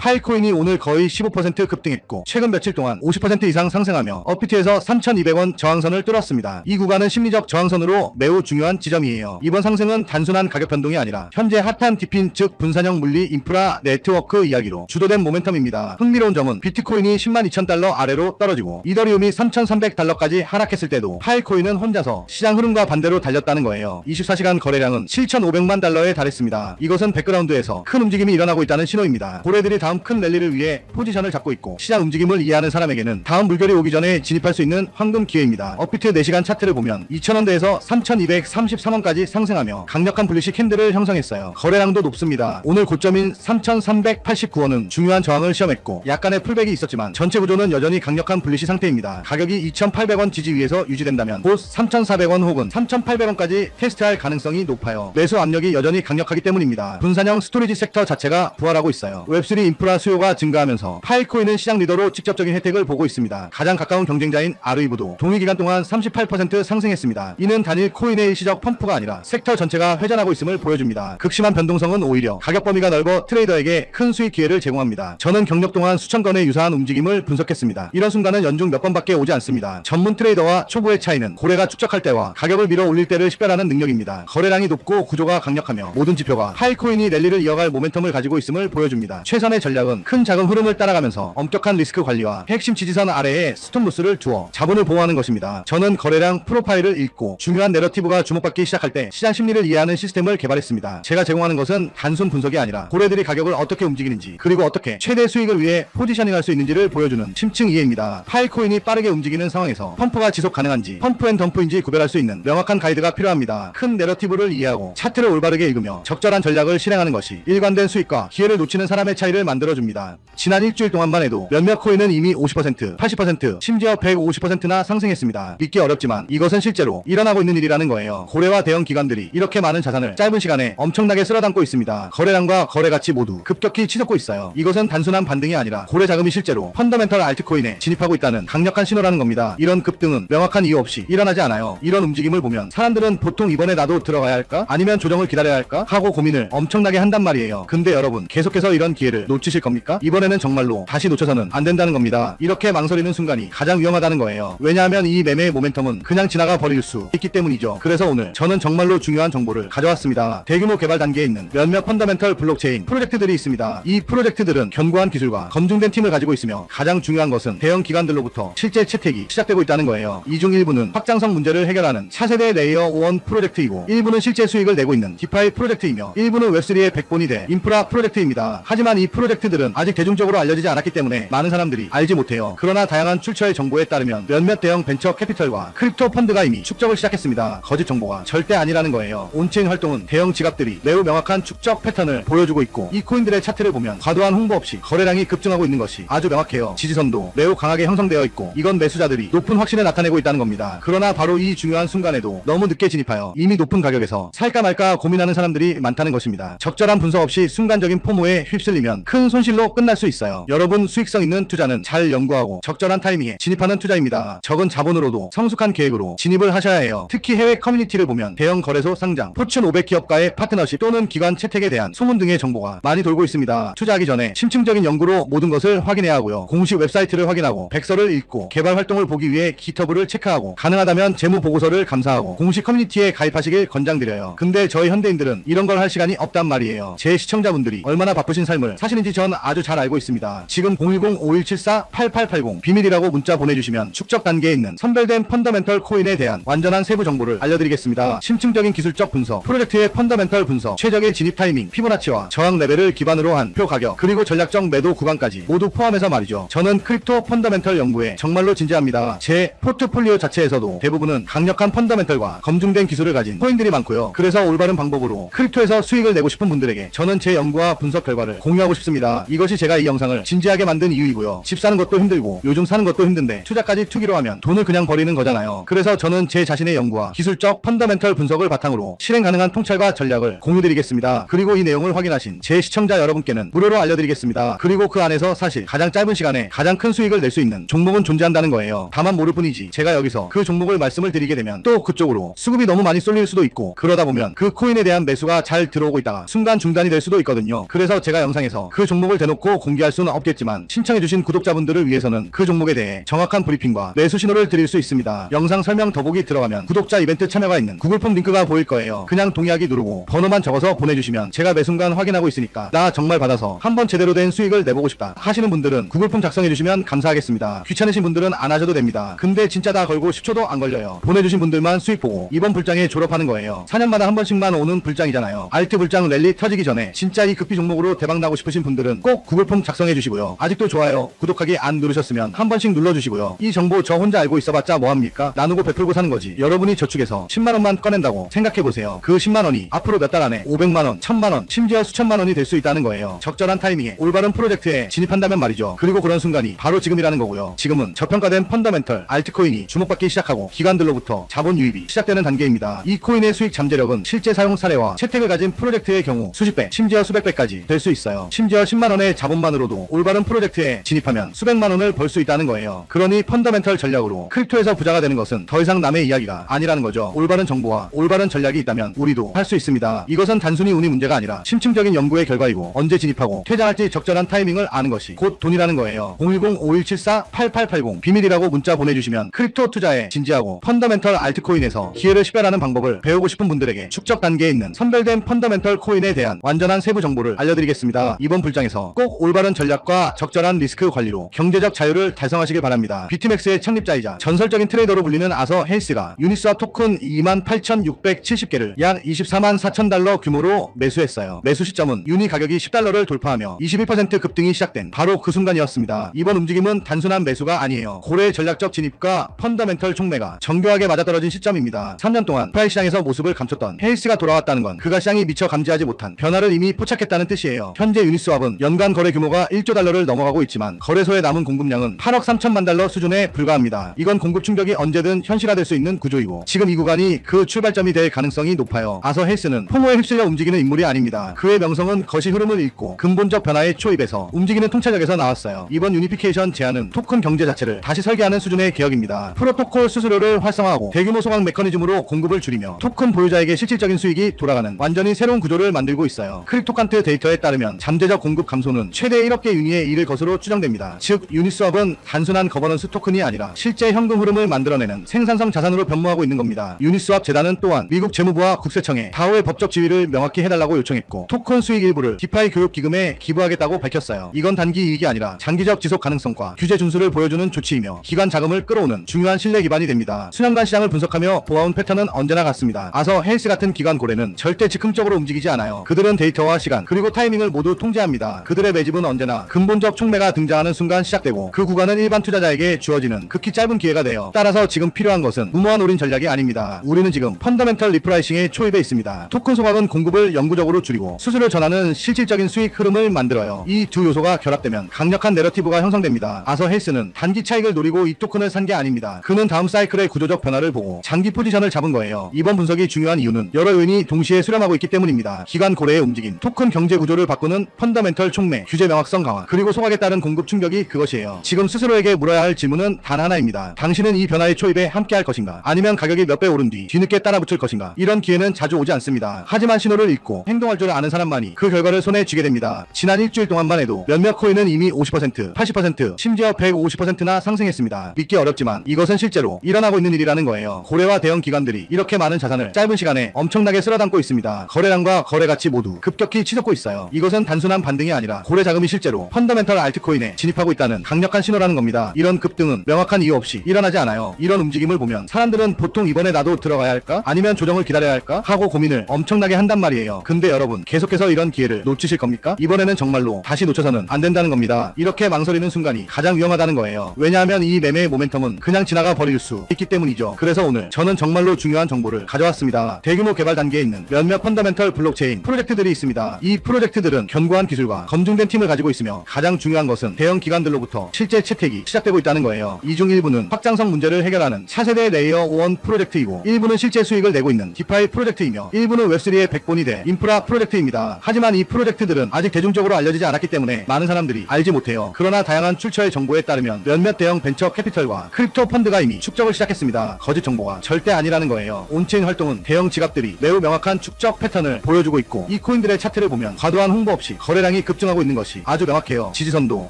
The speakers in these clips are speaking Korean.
파이코인이 오늘 거의 15% 급등했고 최근 며칠 동안 50% 이상 상승하며 업비트에서 3,200원 저항선을 뚫었습니다. 이 구간은 심리적 저항선으로 매우 중요한 지점이에요. 이번 상승은 단순한 가격 변동이 아니라 현재 핫한 디핀 즉 분산형 물리 인프라 네트워크 이야기로 주도된 모멘텀입니다. 흥미로운 점은 비트코인이 102,000달러 아래로 떨어지고 이더리움이 3,300달러까지 하락했을 때도 파이코인은 혼자서 시장 흐름과 반대로 달렸다는 거예요. 24시간 거래량은 7,500만 달러에 달했습니다. 이것은 백그라운드에서 큰 움직임이 일어나고 있다는 신호입니다. 고래들이 다음 큰 랠리를 위해 포지션을 잡고 있고 시장 움직임을 이해하는 사람에게는 다음 물결이 오기 전에 진입할 수 있는 황금 기회입니다. 업비트 4시간 차트를 보면 2,000원대에서 3,233원까지 상승하며 강력한 블리시 캔들을 형성했어요. 거래량도 높습니다. 오늘 고점인 3,389원은 중요한 저항을 시험했고 약간의 풀백이 있었지만 전체 구조는 여전히 강력한 블리시 상태입니다. 가격이 2,800원 지지 위에서 유지된다면 곧 3,400원 혹은 3,800원까지 테스트할 가능성이 높아요. 매수 압력이 여전히 강력하기 때문입니다. 분산형 스토리지 섹터 자체가 부활하고 있어요. 웹3 인프라 수요가 증가하면서 파이코인은 시장 리더로 직접적인 혜택을 보고 있습니다. 가장 가까운 경쟁자인 아르이브도 동일 기간 동안 38% 상승했습니다. 이는 단일 코인의 일시적 펌프가 아니라 섹터 전체가 회전하고 있음을 보여줍니다. 극심한 변동성은 오히려 가격 범위가 넓어 트레이더에게 큰 수익 기회를 제공합니다. 저는 경력 동안 수천 건의 유사한 움직임을 분석했습니다. 이런 순간은 연중 몇 번밖에 오지 않습니다. 전문 트레이더와 초보의 차이는 고래가 축적할 때와 가격을 밀어 올릴 때를 식별하는 능력입니다. 거래량이 높고 구조가 강력하며 모든 지표가 파이코인이 랠리를 이어갈 모멘텀을 가지고 있음을 보여줍니다. 최선의 전략은 큰 자금 흐름을 따라가면서 엄격한 리스크 관리와 핵심 지지선 아래에 스톱로스를 두어 자본을 보호하는 것입니다. 저는 거래량 프로파일을 읽고 중요한 내러티브가 주목받기 시작할 때 시장 심리를 이해하는 시스템을 개발했습니다. 제가 제공하는 것은 단순 분석이 아니라 고래들이 가격을 어떻게 움직이는지 그리고 어떻게 최대 수익을 위해 포지셔닝할 수 있는지를 보여주는 심층 이해입니다. 파이코인이 빠르게 움직이는 상황에서 펌프가 지속 가능한지 펌프 앤 덤프인지 구별할 수 있는 명확한 가이드가 필요합니다. 큰 내러티브를 이해하고 차트를 올바르게 읽으며 적절한 전략을 실행하는 것이 일관된 수익과 기회를 놓치는 사람의 차이를 만들어줍니다. 지난 일주일 동안만 해도 몇몇 코인은 이미 50%, 80%, 심지어 150%나 상승했습니다. 믿기 어렵지만 이것은 실제로 일어나고 있는 일이라는 거예요. 고래와 대형 기관들이 이렇게 많은 자산을 짧은 시간에 엄청나게 쓸어담고 있습니다. 거래량과 거래 가치 모두 급격히 치솟고 있어요. 이것은 단순한 반등이 아니라 고래 자금이 실제로 펀더멘털 알트코인에 진입하고 있다는 강력한 신호라는 겁니다. 이런 급등은 명확한 이유 없이 일어나지 않아요. 이런 움직임을 보면 사람들은 보통 이번에 나도 들어가야 할까? 아니면 조정을 기다려야 할까? 하고 고민을 엄청나게 한단 말이에요. 근데 여러분 계속해서 이런 기회를 놓치실 겁니까? 이번에는 정말로 다시 놓쳐서는 안 된다는 겁니다. 이렇게 망설이는 순간이 가장 위험하다는 거예요. 왜냐하면 이 매매의 모멘텀은 그냥 지나가 버릴 수 있기 때문이죠. 그래서 오늘 저는 정말로 중요한 정보를 가져왔습니다. 대규모 개발 단계에 있는 몇몇 펀더멘털 블록체인 프로젝트들이 있습니다. 이 프로젝트들은 견고한 기술과 검증된 팀을 가지고 있으며 가장 중요한 것은 대형 기관들로부터 실제 채택이 시작되고 있다는 거예요. 이 중 일부는 확장성 문제를 해결하는 차세대 레이어 1 프로젝트이고 일부는 실제 수익을 내고 있는 디파이 프로젝트이며 일부는 웹3의 백본이 돼 인프라 프로젝트입니다. 하지만 이 프로젝트들은 아직 대중적으로 알려지지 않았기 때문에 많은 사람들이 알지 못해요. 그러나 다양한 출처의 정보에 따르면 몇몇 대형 벤처 캐피털과 크립토 펀드가 이미 축적을 시작했습니다. 거짓 정보가 절대 아니라는 거예요. 온체인 활동은 대형 지갑들이 매우 명확한 축적 패턴을 보여주고 있고 이 코인들의 차트를 보면 과도한 홍보 없이 거래량이 급증하고 있는 것이 아주 명확해요. 지지선도 매우 강하게 형성되어 있고 이건 매수자들이 높은 확신을 나타내고 있다는 겁니다. 그러나 바로 이 중요한 순간에도 너무 늦게 진입하여 이미 높은 가격에서 살까 말까 고민하는 사람들이 많다는 것입니다. 적절한 분석 없이 순간적인 포모에 휩쓸리면 큰 손실로 끝날 수 있어요. 여러분 수익성 있는 투자는 잘 연구하고 적절한 타이밍에 진입하는 투자입니다. 적은 자본으로도 성숙한 계획으로 진입을 하셔야 해요. 특히 해외 커뮤니티를 보면 대형 거래소 상장, 포춘 500 기업과의 파트너십 또는 기관 채택에 대한 소문 등의 정보가 많이 돌고 있습니다. 투자하기 전에 심층적인 연구로 모든 것을 확인해야 하고요. 공식 웹사이트를 확인하고 백서를 읽고 개발 활동을 보기 위해 기터브를 체크하고 가능하다면 재무 보고서를 감사하고 공식 커뮤니티에 가입하시길 권장드려요. 근데 저희 현대인들은 이런 걸 할 시간이 없단 말이에요. 제 시청자분들이 얼마나 바쁘신 삶을 사시는지 전 아주 잘 알고 있습니다. 지금 010-5174-8880 비밀이라고 문자 보내주시면 축적 단계에 있는 선별된 펀더멘털 코인에 대한 완전한 세부 정보를 알려드리겠습니다. 심층적인 기술적 분석, 프로젝트의 펀더멘털 분석, 최적의 진입 타이밍, 피보나치와 저항 레벨을 기반으로 한 표 가격, 그리고 전략적 매도 구간까지 모두 포함해서 말이죠. 저는 크립토 펀더멘털 연구에 정말로 진지합니다. 제 포트폴리오 자체에서도 대부분은 강력한 펀더멘털과 검증된 기술을 가진 코인들이 많고요. 그래서 올바른 방법으로 크립토에서 수익을 내고 싶은 분들에게 저는 제 연구와 분석 결과를 공유하고 싶습니다. 이것이 제가 이 영상을 진지하게 만든 이유이고요. 집 사는 것도 힘들고 요즘 사는 것도 힘든데 투자까지 투기로 하면 돈을 그냥 버리는 거잖아요. 그래서 저는 제 자신의 연구와 기술적 펀더멘털 분석을 바탕으로 실행 가능한 통찰과 전략을 공유드리겠습니다. 그리고 이 내용을 확인하신 제 시청자 여러분께는 무료로 알려드리겠습니다. 그리고 그 안에서 사실 가장 짧은 시간에 가장 큰 수익을 낼 수 있는 종목은 존재한다는 거예요. 다만 모를 뿐이지 제가 여기서 그 종목을 말씀을 드리게 되면 또 그쪽으로 수급이 너무 많이 쏠릴 수도 있고 그러다 보면 그 코인에 대한 매수가 잘 들어오고 있다가 순간 중단이 될 수도 있거든요. 그래서 제가 영상에서 그 종목을 대놓고 공개할 수는 없겠지만 신청해주신 구독자분들을 위해서는 그 종목에 대해 정확한 브리핑과 매수 신호를 드릴 수 있습니다. 영상 설명 더보기 들어가면 구독자 이벤트 참여가 있는 구글폼 링크가 보일 거예요. 그냥 동의하기 누르고 번호만 적어서 보내주시면 제가 매 순간 확인하고 있으니까 나 정말 받아서 한번 제대로 된 수익을 내보고 싶다 하시는 분들은 구글폼 작성해주시면 감사하겠습니다. 귀찮으신 분들은 안 하셔도 됩니다. 근데 진짜 다 걸고 10초도 안 걸려요. 보내주신 분들만 수익 보고 이번 불장에 졸업하는 거예요. 4년마다 한 번씩만 오는 불장이잖아요. 알트 불장 랠리 터지기 전에 진짜 이 급비 종목으로 대박 나고 싶으신 분들은 꼭 구글폼 작성해 주시고요. 아직도 좋아요, 구독하기 안 누르셨으면 한 번씩 눌러주시고요. 이 정보 저 혼자 알고 있어봤자 뭐합니까? 나누고 베풀고 사는 거지. 여러분이 저축해서 10만원만 꺼낸다고 생각해보세요. 그 10만원이 앞으로 몇 달 안에 500만원, 1000만원, 심지어 수천만원이 될 수 있다는 거예요. 적절한 타이밍에 올바른 프로젝트에 진입한다면 말이죠. 그리고 그런 순간이 바로 지금이라는 거고요. 지금은 저평가된 펀더멘털 알트코인이 주목받기 시작하고 기관들로부터 자본 유입이 시작되는 단계입니다. 이 코인의 수익 잠재력은 실제 사용 사례와 채택을 가진 프로젝트의 경우 수십 배, 심지어 수백 배까지 될 수 있어요. 심지어 10만원의 자본만으로도 올바른 프로젝트에 진입하면 수백만원을 벌 수 있다는 거예요. 그러니 펀더멘털 전략으로 크립토에서 부자가 되는 것은 더 이상 남의 이야기가 아니라는 거죠. 올바른 정보와 올바른 전략이 있다면 우리도 할 수 있습니다. 이것은 단순히 운이 문제가 아니라 심층적인 연구의 결과이고 언제 진입하고 퇴장할지 적절한 타이밍을 아는 것이 곧 돈이라는 거예요. 010-5174-8880 비밀이라고 문자 보내주시면 크립토 투자에 진지하고 펀더멘털 알트코인에서 기회를 식별하는 방법을 배우고 싶은 분들에게 축적 단계에 있는 선별된 펀더멘털 코인에 대한 완전한 세부 정보를 알려드리겠습니다. 이번 불장에서 꼭 올바른 전략과 적절한 리스크 관리로 경제적 자유를 달성하시길 바랍니다. 비트맥스의 창립자이자 전설적인 트레이더로 불리는 아서 헬스가 유니스왑 토큰 28,670개를 약 24만 4천 달러 규모로 매수했어요. 매수 시점은 유니 가격이 10달러를 돌파하며 21% 급등이 시작된 바로 그 순간이었습니다. 이번 움직임은 단순한 매수가 아니에요. 고래의 전략적 진입과 펀더멘털 촉매가 정교하게 맞아떨어진 시점입니다. 3년 동안 프라이 시장에서 모습을 감췄던 헬스가 돌아왔다는 건 그가 시장이 미처 감지하지 못한 변화를 이미 포착했다는 뜻이에요. 현재 유니스왑은 연간 거래 규모가 1조 달러를 넘어가고 있지만 거래소에 남은 공급량은 8억 3천만 달러 수준에 불과합니다. 이건 공급 충격이 언제든 현실화될 수 있는 구조이고 지금 이 구간이 그 출발점이 될 가능성이 높아요. 아서 헬스는 포모에 휩쓸려 움직이는 인물이 아닙니다. 그의 명성은 거시 흐름을 읽고 근본적 변화의 초입에서 움직이는 통찰력에서 나왔어요. 이번 유니피케이션 제안은 토큰 경제 자체를 다시 설계하는 수준의 개혁입니다. 프로토콜 수수료를 활성화하고 대규모 소각 메커니즘으로 공급을 줄이며 토큰 보유자에게 실질적인 수익이 돌아가는 완전히 새로운 구조를 만들고 있어요. 크립토칸트 데이터에 따르면 잠재적 공급 감소는 최대 1억 개 유니에 이를 것으로 추정됩니다. 즉 유니스왑은 단순한 거버넌스 토큰이 아니라 실제 현금 흐름을 만들어내는 생산성 자산으로 변모하고 있는 겁니다. 유니스왑 재단은 또한 미국 재무부와 국세청에 다오의 법적 지위를 명확히 해달라고 요청했고 토큰 수익 일부를 디파이 교육 기금에 기부하겠다고 밝혔어요. 이건 단기 이익이 아니라 장기적 지속 가능성과 규제 준수를 보여주는 조치이며 기관 자금을 끌어오는 중요한 신뢰 기반이 됩니다. 수년간 시장을 분석하며 보아온 패턴은 언제나 같습니다. 아서 헬스 같은 기관 고래는 절대 즉흥적으로 움직이지 않아요. 그들은 데이터와 시간 그리고 타이밍을 모두 통제합니다. 그들의 매집은 언제나 근본적 촉매가 등장하는 순간 시작되고 그 구간은 일반 투자자에게 주어지는 극히 짧은 기회가 돼요. 따라서 지금 필요한 것은 무모한 올인 전략이 아닙니다. 우리는 지금 펀더멘털 리프라이싱의 초입에 있습니다. 토큰 소각은 공급을 영구적으로 줄이고 수수료 전환은 실질적인 수익 흐름을 만들어요. 이 두 요소가 결합되면 강력한 내러티브가 형성됩니다. 아서 헬스는 단기 차익을 노리고 이 토큰을 산 게 아닙니다. 그는 다음 사이클의 구조적 변화를 보고 장기 포지션을 잡은 거예요. 이번 분석이 중요한 이유는 여러 요인이 동시에 수렴하고 있기 때문입니다. 기관 고래의 움직임, 토큰 경제 구조를 바꾸는 펀더멘털 촉매, 규제 명확성 강화, 그리고 소각에 따른 공급 충격이 그것이에요. 지금 스스로에게 물어야 할 질문은 단 하나입니다. 당신은 이 변화의 초입에 함께할 것인가? 아니면 가격이 몇 배 오른 뒤 뒤늦게 따라붙을 것인가? 이런 기회는 자주 오지 않습니다. 하지만 신호를 읽고 행동할 줄 아는 사람만이 그 결과를 손에 쥐게 됩니다. 지난 일주일 동안만 해도 몇몇 코인은 이미 50%, 80%, 심지어 150%나 상승했습니다. 믿기 어렵지만 이것은 실제로 일어나고 있는 일이라는 거예요. 고래와 대형 기관들이 이렇게 많은 자산을 짧은 시간에 엄청나게 쓸어담고 있습니다. 거래량과 거래 가치 모두 급격히 치솟고 있어요. 이것은 단순한 반등이 아니라 고래 자금이 실제로 펀더멘털 알트코인에 진입하고 있다는 강력한 신호라는 겁니다. 이런 급등은 명확한 이유 없이 일어나지 않아요. 이런 움직임을 보면 사람들은 보통 이번에 나도 들어가야 할까? 아니면 조정을 기다려야 할까? 하고 고민을 엄청나게 한단 말이에요. 근데 여러분 계속해서 이런 기회를 놓치실 겁니까? 이번에는 정말로 다시 놓쳐서는 안 된다는 겁니다. 이렇게 망설이는 순간이 가장 위험하다는 거예요. 왜냐하면 이 매매의 모멘텀은 그냥 지나가 버릴 수 있기 때문이죠. 그래서 오늘 저는 정말로 중요한 정보를 가져왔습니다. 대규모 개발 단계에 있는 몇몇 펀더멘털 블록체인 프로젝트들이 있습니다. 이 프로젝트들은 견고한 기술과 검증된 팀을 가지고 있으며 가장 중요한 것은 대형 기관들로부터 실제 채택이 시작되고 있다는 거예요. 이 중 일부는 확장성 문제를 해결하는 차세대 레이어 1 프로젝트이고 일부는 실제 수익을 내고 있는 디파이 프로젝트이며 일부는 웹3의 백본이 될 인프라 프로젝트입니다. 하지만 이 프로젝트들은 아직 대중적으로 알려지지 않았기 때문에 많은 사람들이 알지 못해요. 그러나 다양한 출처의 정보에 따르면 몇몇 대형 벤처 캐피털과 크립토 펀드가 이미 축적을 시작했습니다. 거짓 정보가 절대 아니라는 거예요. 온체인 활동은 대형 지갑들이 매우 명확한 축적 패턴을 보여주고 있고 이 코인들의 차트를 보면 과도한 홍보 없이 거래량이 거래량이 급증하고 있는 것이 아주 명확해요. 지지선도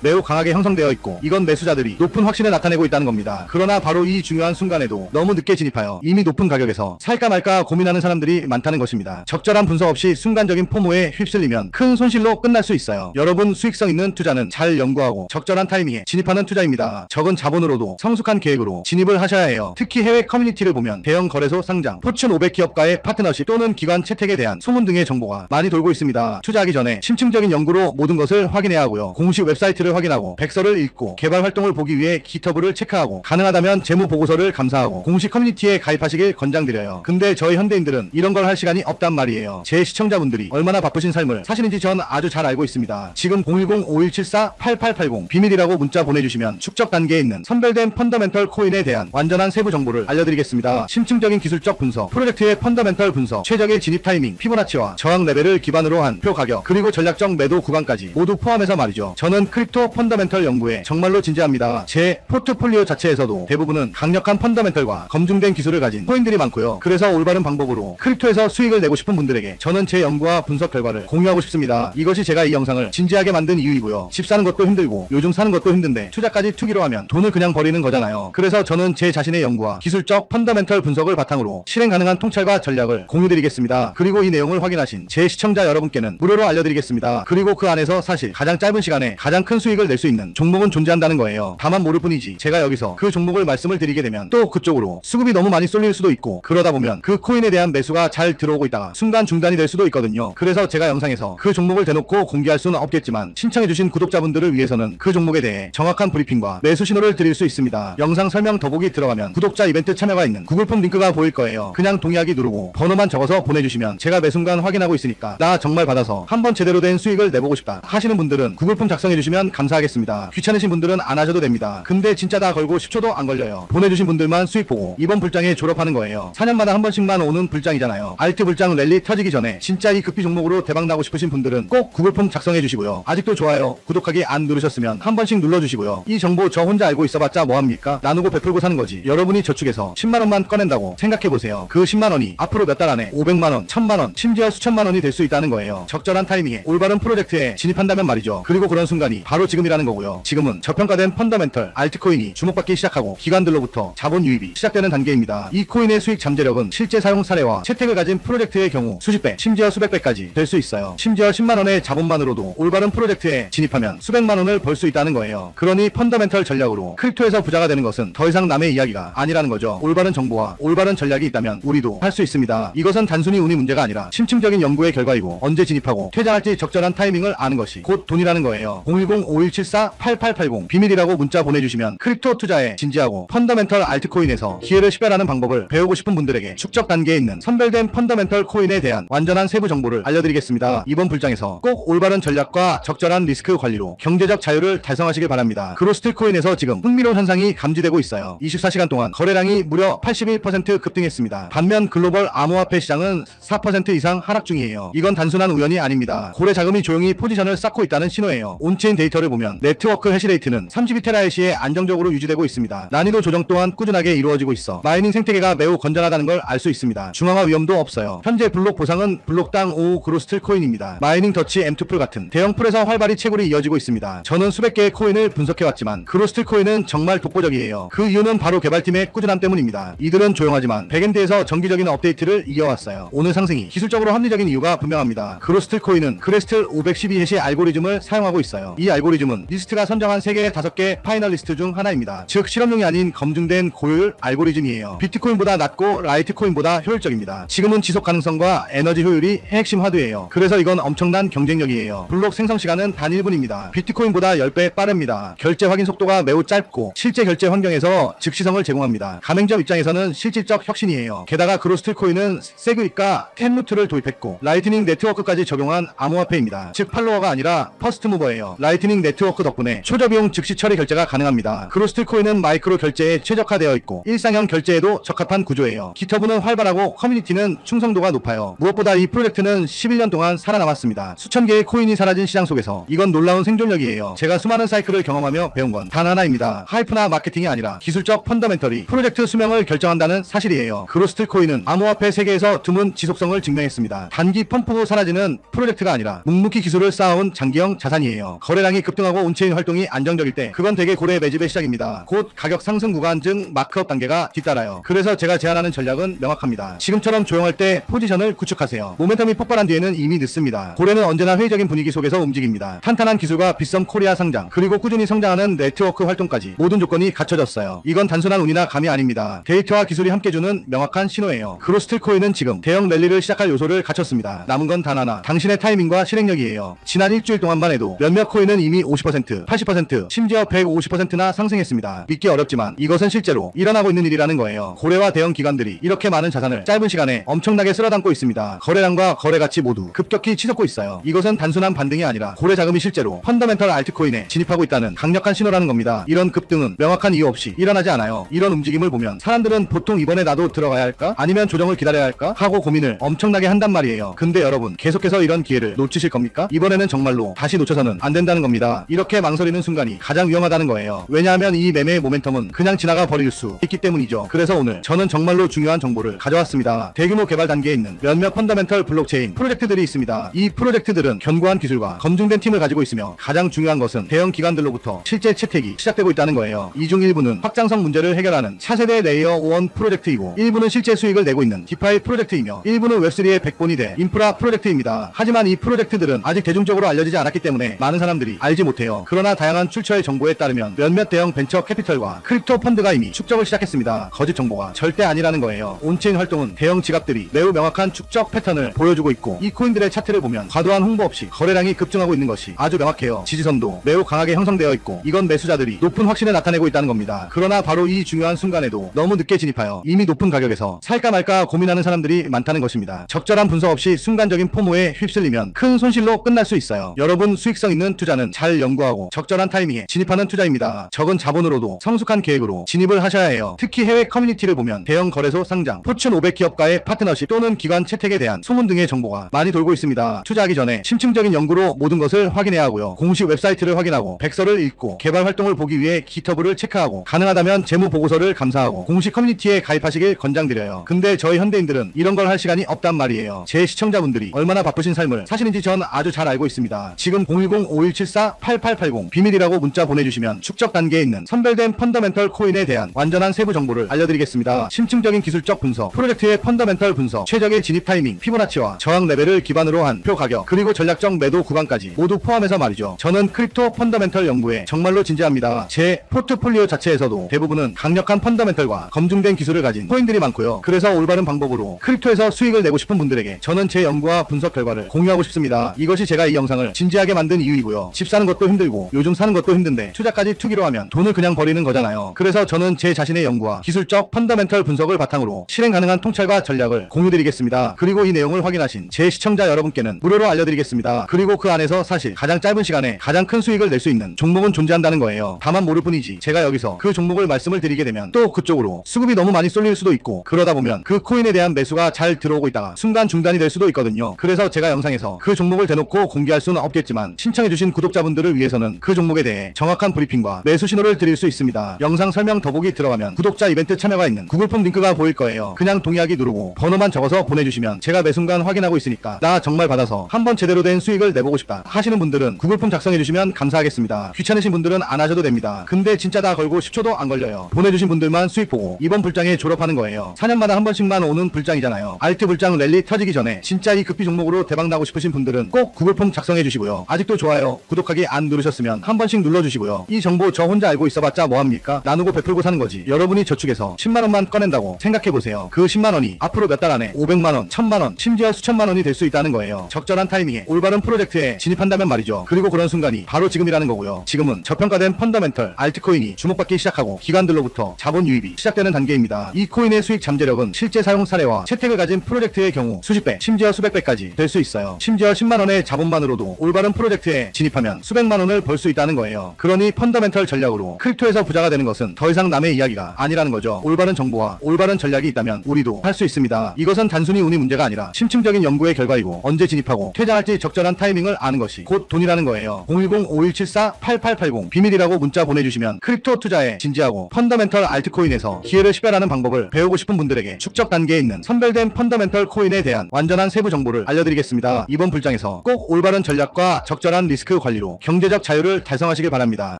매우 강하게 형성되어 있고 이건 매수자들이 높은 확신을 나타내고 있다는 겁니다. 그러나 바로 이 중요한 순간에도 너무 늦게 진입하여 이미 높은 가격에서 살까 말까 고민하는 사람들이 많다는 것입니다. 적절한 분석 없이 순간적인 포모에 휩쓸리면 큰 손실로 끝날 수 있어요. 여러분, 수익성 있는 투자는 잘 연구하고 적절한 타이밍에 진입하는 투자입니다. 적은 자본으로도 성숙한 계획으로 진입을 하셔야 해요. 특히 해외 커뮤니티를 보면 대형 거래소 상장, 포춘 500 기업과의 파트너십 또는 기관 채택에 대한 소문 등의 정보가 많이 돌고 있습니다. 투자하기 전에 심층적인 연구로 모든 것을 확인해야 하고요. 공식 웹사이트를 확인하고 백서를 읽고 개발 활동을 보기 위해 기터브를 체크하고 가능하다면 재무 보고서를 감사하고 공식 커뮤니티에 가입하시길 권장드려요. 근데 저희 현대인들은 이런 걸 할 시간이 없단 말이에요. 제 시청자분들이 얼마나 바쁘신 삶을 사시는지 전 아주 잘 알고 있습니다. 지금 010-5174-8880 비밀이라고 문자 보내주시면 축적 단계에 있는 선별된 펀더멘털 코인에 대한 완전한 세부 정보를 알려드리겠습니다. 심층적인 기술적 분석, 프로젝트의 펀더멘털 분석, 최적의 진입 타이밍, 피보나치와 저항 레벨을 기반으로 한 표 가격, 그리고 전략적 매도 구간까지 모두 포함해서 말이죠. 저는 크립토 펀더멘털 연구에 정말로 진지합니다. 제 포트폴리오 자체에서도 대부분은 강력한 펀더멘털과 검증된 기술을 가진 코인들이 많고요. 그래서 올바른 방법으로 크립토에서 수익을 내고 싶은 분들에게 저는 제 연구와 분석 결과를 공유하고 싶습니다. 이것이 제가 이 영상을 진지하게 만든 이유이고요. 집 사는 것도 힘들고 요즘 사는 것도 힘든데 투자까지 투기로 하면 돈을 그냥 버리는 거잖아요. 그래서 저는 제 자신의 연구와 기술적 펀더멘털 분석을 바탕으로 실행 가능한 통찰과 전략을 공유드리겠습니다. 그리고 이 내용을 확인하신 제 시청자 여러분께는 무료로 알려드리겠습니다. 그리고 그 안에서 사실 가장 짧은 시간에 가장 큰 수익을 낼 수 있는 종목은 존재한다는 거예요. 다만 모를 뿐이지 제가 여기서 그 종목을 말씀을 드리게 되면 또 그쪽으로 수급이 너무 많이 쏠릴 수도 있고 그러다 보면 그 코인에 대한 매수가 잘 들어오고 있다가 순간 중단이 될 수도 있거든요. 그래서 제가 영상에서 그 종목을 대놓고 공개할 수는 없겠지만 신청해주신 구독자분들을 위해서는 그 종목에 대해 정확한 브리핑과 매수 신호를 드릴 수 있습니다. 영상 설명 더보기 들어가면 구독자 이벤트 참여가 있는 구글폼 링크가 보일 거예요. 그냥 동의하기 누르고 번호만 적어서 보내주시면 제가 매 순간 확인하고 있으니까 나 정말 받아서 한번 제대로 된 수익을 내보고 싶다 하시는 분들은 구글폼 작성해주시면 감사하겠습니다. 귀찮으신 분들은 안 하셔도 됩니다. 근데 진짜 다 걸고 10초도 안 걸려요. 보내주신 분들만 수익 보고 이번 불장에 졸업하는 거예요. 4년마다 한 번씩만 오는 불장이잖아요. 알트 불장 랠리 터지기 전에 진짜 이 급비 종목으로 대박 나고 싶으신 분들은 꼭 구글폼 작성해주시고요. 아직도 좋아요, 구독하기 안 누르셨으면 한 번씩 눌러주시고요. 이 정보 저 혼자 알고 있어봤자 뭐합니까? 나누고 베풀고 사는 거지. 여러분이 저축해서 10만원만 꺼낸다고 생각해보세요. 그 10만원이 앞으로 몇 달 안에 500만원, 1000만원, 심지어 수천만원이 될 수 있다는 거예요. 적절한 타이밍에 올바른 프로젝트에 진입한다면 말이죠. 그리고 그런 순간이 바로 지금이라는 거고요. 지금은 저평가된 펀더멘털 알트코인이 주목받기 시작하고 기관들로부터 자본 유입이 시작되는 단계입니다. 이 코인의 수익 잠재력은 실제 사용 사례와 채택을 가진 프로젝트의 경우 수십 배, 심지어 수백 배까지 될 수 있어요. 심지어 10만원의 자본만으로도 올바른 프로젝트에 진입하면 수백만원을 벌 수 있다는 거예요. 그러니 펀더멘털 전략으로 크립토에서 부자가 되는 것은 더 이상 남의 이야기가 아니라는 거죠. 올바른 정보와 올바른 전략이 있다면 우리도 할 수 있습니다. 이것은 단순히 운이 문제가 아니라 심층적인 연구의 결과이고 언제 진입하고 퇴장할지 적절한 타이밍을 아는 것이 곧 돈이라는 거예요. 010-5174-8880 비밀이라고 문자 보내주시면 크립토 투자에 진지하고 펀더멘털 알트코인에서 기회를 식별하는 방법을 배우고 싶은 분들에게 축적 단계에 있는 선별된 펀더멘털 코인에 대한 완전한 세부 정보를 알려드리겠습니다. 이번 불장에서 꼭 올바른 전략과 적절한 리스크 관리로 경제적 자유를 달성하시길 바랍니다. 그로스틸 코인에서 지금 흥미로운 현상이 감지되고 있어요. 24시간 동안 거래량이 무려 81% 급등했습니다. 반면 글로벌 암호화폐 시장은 4% 이상 하락 중이에요. 이건 단순한 우연이 아닙니다. 고래 자금이 조용히 포지션을 쌓고 있다는 신호예요. 온체인 데이터를 보면 네트워크 해시레이트는 32테라헤시에 안정적으로 유지되고 있습니다. 난이도 조정 또한 꾸준하게 이루어지고 있어 마이닝 생태계가 매우 건전하다는 걸 알 수 있습니다. 중앙화 위험도 없어요. 현재 블록 보상은 블록당 5 그로스틸 코인입니다. 마이닝 더치 M2풀 같은 대형 풀에서 활발히 채굴이 이어지고 있습니다. 저는 수백 개의 코인을 분석해왔지만 그로스틸 코인은 정말 독보적이에요. 그 이유는 바로 개발팀의 꾸준함 때문입니다. 이들은 조용하지만 백엔드에서 정기적인 업데이트를 이어왔어요. 오늘 상승이 기술적으로 합리적인 이유가 분명합니다. 그로스틸 코인은 크레스틀 512해시 알고리즘을 사용하고 있어요. 이 알고리즘은 리스트가 선정한 3개, 5개 파이널리스트 중 하나입니다. 즉 실험용이 아닌 검증된 고효율 알고리즘이에요. 비트코인보다 낮고 라이트코인보다 효율적입니다. 지금은 지속 가능성과 에너지 효율이 핵심 화두예요. 그래서 이건 엄청난 경쟁력이에요. 블록 생성 시간은 단 1분입니다. 비트코인보다 10배 빠릅니다. 결제 확인 속도가 매우 짧고 실제 결제 환경에서 즉시성을 제공합니다. 가맹점 입장에서는 실질적 혁신이에요. 게다가 그로스틸 코인은 세그윗과 텐루트를 도입했고 라이트닝 네트워크까지 적용한 암호화폐입니다. 즉 팔로워가 아니라 퍼스트 무버예요. 라이트닝 네트워크 덕분에 초저비용 즉시 처리 결제가 가능합니다. 그로스틸 코인은 마이크로 결제에 최적화되어 있고 일상형 결제에도 적합한 구조예요. 기터브는 활발하고 커뮤니티는 충성도가 높아요. 무엇보다 이 프로젝트는 11년 동안 살아남았습니다. 수천 개의 코인이 사라진 시장 속에서 이건 놀라운 생존력이에요. 제가 수많은 사이클을 경험하며 배운 건 단 하나입니다. 하이프나 마케팅이 아니라 기술적 펀더멘털이 프로젝트 수명을 결정한다는 사실이에요. 그로스틸 코인은 암호화폐 세계에서 드문 지속성을 증명했습니다. 단기 펌프 후 사라지는 프로젝트가 아니라 묵묵히 기술 기술을 쌓아온 장기형 자산이에요. 거래량이 급등하고 온체인 활동이 안정적일 때 그건 대개 고래 매집의 시작입니다. 곧 가격 상승 구간 즉 마크업 단계가 뒤따라요. 그래서 제가 제안하는 전략은 명확합니다. 지금처럼 조용할 때 포지션을 구축하세요. 모멘텀이 폭발한 뒤에는 이미 늦습니다. 고래는 언제나 회의적인 분위기 속에서 움직입니다. 탄탄한 기술과 빗썸 코리아 상장 그리고 꾸준히 성장하는 네트워크 활동까지 모든 조건이 갖춰졌어요. 이건 단순한 운이나 감이 아닙니다. 데이터와 기술이 함께 주는 명확한 신호예요. 그로스틀 코인은 지금 대형 랠리를 시작할 요소를 갖췄습니다. 남은 건 단 하나, 당신의 타이밍과 실행력이에요. 지난 일주일 동안만 해도 몇몇 코인은 이미 50%, 80%, 심지어 150%나 상승했습니다. 믿기 어렵지만 이것은 실제로 일어나고 있는 일이라는 거예요. 고래와 대형 기관들이 이렇게 많은 자산을 짧은 시간에 엄청나게 쓸어담고 있습니다. 거래량과 거래 가치 모두 급격히 치솟고 있어요. 이것은 단순한 반등이 아니라 고래 자금이 실제로 펀더멘털 알트코인에 진입하고 있다는 강력한 신호라는 겁니다. 이런 급등은 명확한 이유 없이 일어나지 않아요. 이런 움직임을 보면 사람들은 보통 이번에 나도 들어가야 할까? 아니면 조정을 기다려야 할까? 하고 고민을 엄청나게 한단 말이에요. 근데 여러분 계속해서 이런 기회를 놓치실 겁니까? 이번에는 정말로 다시 놓쳐서는 안 된다는 겁니다. 이렇게 망설이는 순간이 가장 위험하다는 거예요. 왜냐하면 이 매매의 모멘텀은 그냥 지나가 버릴 수 있기 때문이죠. 그래서 오늘 저는 정말로 중요한 정보를 가져왔습니다. 대규모 개발 단계에 있는 몇몇 펀더멘털 블록체인 프로젝트들이 있습니다. 이 프로젝트들은 견고한 기술과 검증된 팀을 가지고 있으며 가장 중요한 것은 대형 기관들로부터 실제 채택이 시작되고 있다는 거예요. 이 중 일부는 확장성 문제를 해결하는 차세대 레이어 1 프로젝트이고 일부는 실제 수익을 내고 있는 디파이 프로젝트이며 일부는 웹3의 백본이 될 인프라 프로젝트입니다. 하지만 이 프로젝트들은 아직 대중적으로 알려지지 않았기 때문에 많은 사람들이 알지 못해요. 그러나 다양한 출처의 정보에 따르면 몇몇 대형 벤처 캐피털과 크립토 펀드가 이미 축적을 시작했습니다. 거짓 정보가 절대 아니라는 거예요. 온체인 활동은 대형 지갑들이 매우 명확한 축적 패턴을 보여주고 있고 이 코인들의 차트를 보면 과도한 홍보 없이 거래량이 급증하고 있는 것이 아주 명확해요. 지지선도 매우 강하게 형성되어 있고 이건 매수자들이 높은 확신을 나타내고 있다는 겁니다. 그러나 바로 이 중요한 순간에도 너무 늦게 진입하여 이미 높은 가격에서 살까 말까 고민하는 사람들이 많다는 것입니다. 적절한 분석 없이 순간적인 포모에 휩쓸리면 큰 손실로 끝날 수 있어요. 여러분 수익성 있는 투자는 잘 연구하고 적절한 타이밍에 진입하는 투자입니다. 적은 자본으로도 성숙한 계획으로 진입을 하셔야 해요. 특히 해외 커뮤니티를 보면 대형 거래소 상장, 포춘 500 기업과의 파트너십 또는 기관 채택에 대한 소문 등의 정보가 많이 돌고 있습니다. 투자하기 전에 심층적인 연구로 모든 것을 확인해야 하고요. 공식 웹사이트를 확인하고 백서를 읽고 개발 활동을 보기 위해 기터브를 체크하고 가능하다면 재무 보고서를 감사하고 공식 커뮤니티에 가입하시길 권장드려요. 근데 저희 현대인들은 이런 걸 할 시간이 없단 말이에요. 제 시청자분들이 얼마나 바쁘신 삶을 사시는지 전 아주 잘 알고 있습니다. 지금 010-5174-8880 비밀이라고 문자 보내주시면 축적 단계에 있는 선별된 펀더멘털 코인에 대한 완전한 세부 정보를 알려드리겠습니다. 심층적인 기술적 분석, 프로젝트의 펀더멘털 분석, 최적의 진입 타이밍, 피보나치와 저항 레벨을 기반으로 한 표 가격, 그리고 전략적 매도 구간까지 모두 포함해서 말이죠. 저는 크립토 펀더멘털 연구에 정말로 진지합니다. 제 포트폴리오 자체에서도 대부분은 강력한 펀더멘털과 검증된 기술을 가진 코인들이 많고요. 그래서 올바른 방법으로 크립토에서 수익을 내고 싶은 분들에게 저는 제 연구와 분석 결과를 공유하고 싶습니다. 이것이 제가 이 영상을 진지하게 만든 이유이고요. 집 사는 것도 힘들고 요즘 사는 것도 힘든데 투자까지 투기로 하면 돈을 그냥 버리는 거잖아요. 그래서 저는 제 자신의 연구와 기술적 펀더멘털 분석을 바탕으로 실행 가능한 통찰과 전략을 공유드리겠습니다. 그리고 이 내용을 확인하신 제 시청자 여러분께는 무료로 알려드리겠습니다. 그리고 그 안에서 사실 가장 짧은 시간에 가장 큰 수익을 낼 수 있는 종목은 존재한다는 거예요. 다만 모를 뿐이지 제가 여기서 그 종목을 말씀을 드리게 되면 또 그쪽으로 수급이 너무 많이 쏠릴 수도 있고 그러다 보면 그 코인에 대한 매수가 잘 들어오고 있다가 순간 중단이 될 수도 있거든요. 그래서 제가 영상에서 그 종목을 대놓고 공개할 수는 없겠지만 신청해주신 구독자분들을 위해서는 그 종목에 대해 정확한 브리핑과 매수 신호를 드릴 수 있습니다. 영상 설명 더보기 들어가면 구독자 이벤트 참여가 있는 구글폼 링크가 보일 거예요. 그냥 동의하기 누르고 번호만 적어서 보내주시면 제가 매 순간 확인하고 있으니까 나 정말 받아서 한번 제대로 된 수익을 내보고 싶다 하시는 분들은 구글폼 작성해주시면 감사하겠습니다. 귀찮으신 분들은 안 하셔도 됩니다. 근데 진짜 다 걸고 10초도 안 걸려요. 보내주신 분들만 수익 보고 이번 불장에 졸업하는 거예요. 4년마다 한 번씩만 오는 불장이잖아요. 알트 불장 랠리 터지기 전에 진짜 이 급비 종목으로 대박 나고 싶으신 분들은 꼭 구글폼 작성해주시고요. 아직도 좋아요, 구독하기 안 누르셨으면 한 번씩 눌러주시고요. 이 정보 저 혼자 알고 있어봤자 뭐합니까? 나누고 베풀고 사는 거지. 여러분이 저축해서 10만원만 꺼낸다고 생각해보세요. 그 10만원이 앞으로 몇 달 안에 500만원, 1000만원, 심지어 수천만원이 될 수 있다는 거예요. 적절한 타이밍에 올바른 프로젝트에 진입한다면 말이죠. 그리고 그런 순간이 바로 지금이라는 거고요. 지금은 저평가된 펀더멘털 알트코인이 주목받기 시작하고 기관들로부터 자본 유입이 시작되는 단계입니다. 이 코인의 수익 잠재력은 실제 사용 사례와 채택을 가진 프로젝트의 경우 수십 배, 심지어 수백 배까지 될 수 있어요. 심지어 10만원의 자본만으로도 올바른 프로젝트에 진입하면 수백만원을 벌 수 있다는 거예요. 그러니 펀더멘털 전략으로 크립토에서 부자가 되는 것은 더 이상 남의 이야기가 아니라는 거죠. 올바른 정보와 올바른 전략이 있다면 우리도 할 수 있습니다. 이것은 단순히 운이 문제가 아니라 심층적인 연구의 결과이고 언제 진입하고 퇴장할지 적절한 타이밍을 아는 것이 곧 돈이라는 거예요. 010-5174-8880 비밀이라고 문자 보내주시면 크립토 투자에 진지하고 펀더멘털 알트코인에서 기회를 식별하는 방법을 배우고 싶은 분들에게 축적 단계에 있는 선별된 펀더멘털 코인에 대한 완전한 세부 정보를 알려드리겠습니다. 이번 불장에서 꼭 올바른 전략과 적절한 리스크 관리로 경제적 자유를 달성하시길 바랍니다.